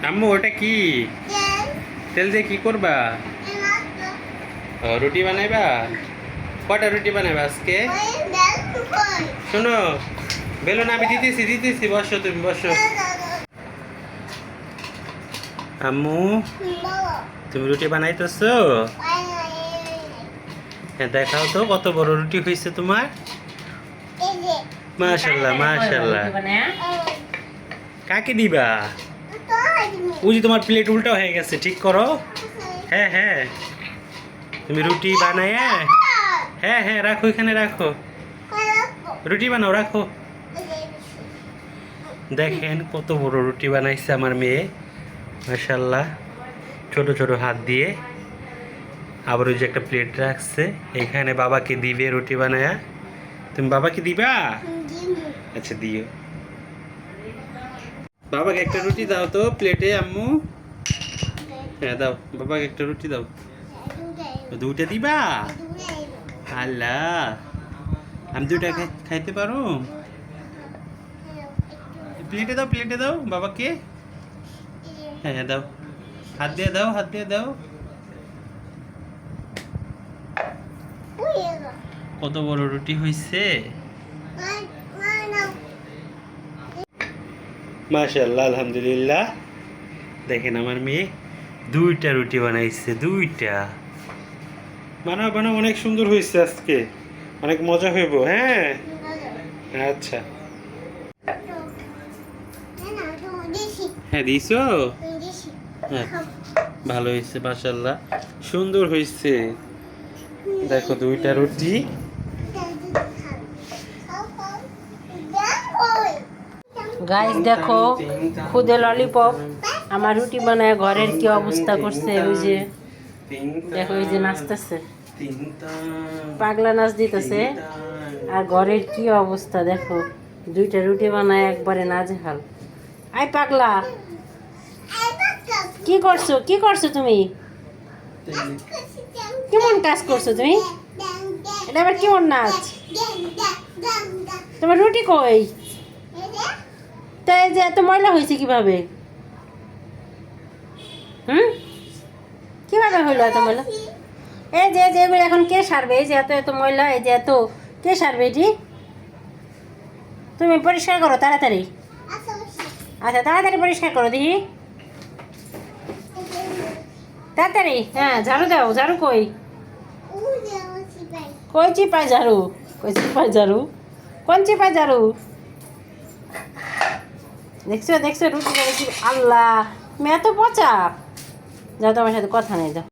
আম্মু ওটা কি? তেল দিয়ে কি করবা? রুটি বানাইবা? কটা রুটি বানাইবা আজকে? শোনো, বেলুন আমি দিতেছি, বসো তুমি বসো। আম্মু তুমি রুটি বানাইতেছো? হ্যাঁ, দেখাও তো কত বড় রুটি হয়েছে তোমার। মাশাআল্লাহ মাশাআল্লাহ। কাকে দিবা? ওই যে তোমার প্লেট উল্টা হয়ে গেছে, ঠিক করো। হ্যাঁ হ্যাঁ, তুমি রুটি বানায়া, হ্যাঁ হ্যাঁ রাখো, এখানে রাখো, রুটি বানাও, রাখো। দেখেন কত বড় রুটি বানাইছে আমার মেয়ে, মাশাআল্লাহ। ছোট ছোট হাত দিয়ে। আবার ওই যে একটা প্লেট রাখছে, এখানে বাবাকে দিবে রুটি বানায়া। তুমি বাবাকে দিবা? আচ্ছা দিও। বাবাকে একটা রুটি দাও তো প্লেটে আম্মু। হ্যাঁ দাও, বাবাকে একটা রুটি দাও। দুইটা দিবা? আল্লাহ, আমি দুইটা খাইতে পারো? প্লেটে দাও বাবাকে। হ্যাঁ দাও, হাত দিয়ে দাও, হাত দিয়ে দাও। কত বড় রুটি হয়েছে, মাশাআল্লাহ আলহামদুলিল্লাহ। দেখেন আমার মেয়ে দুইটা রুটি বানাইছে, দুইটা। বানাও বানাও, অনেক সুন্দর হয়েছে আজকে, অনেক মজা হইব। হ্যাঁ আচ্ছা, হ্যাঁ দিছো। হ্যাঁ ভালো হয়েছে মাশাআল্লাহ, সুন্দর হয়েছে। দেখো দুইটা রুটি। গাইস দেখো, খুদে ললিপপ আমার রুটি বানায় ঘরের কি অবস্থা করছে। ওই যে দেখো, এই যে নাচতেছে, পাগলা নাচ দিতেছে। আর ঘরের কি অবস্থা দেখো, দুইটা রুটি বানায় একবারে নাজেহাল। আই পাগলা, কি করছো তুমি? কেমন কাজ করছো তুমি? এটা আবার কেমন নাচ? তোমার রুটি কই? তাই যে এত ময়লা হয়েছে কিভাবে? কিভাবে হইলো এত ময়লা? এই যে এগুলো এখন কে সারবে? এই যে এত এত ময়লা, এই যে এত কে সারবে এটি? তুমি পরিষ্কার করো তাড়াতাড়ি। আচ্ছা তাড়াতাড়ি পরিষ্কার করো দেখি, তাড়াতাড়ি। হ্যাঁ ঝাড়ু দাও, ঝাড়ু কই? কই চিপায় ঝাড়ু? কই চিপায় ঝাড়ু? কোন চিপায় ঝাড়ু? দেখছো দেখছো রুটি। আল্লাহ, তুমি এত পচা। যাও, তোমার সাথে কথা নেই, যাও।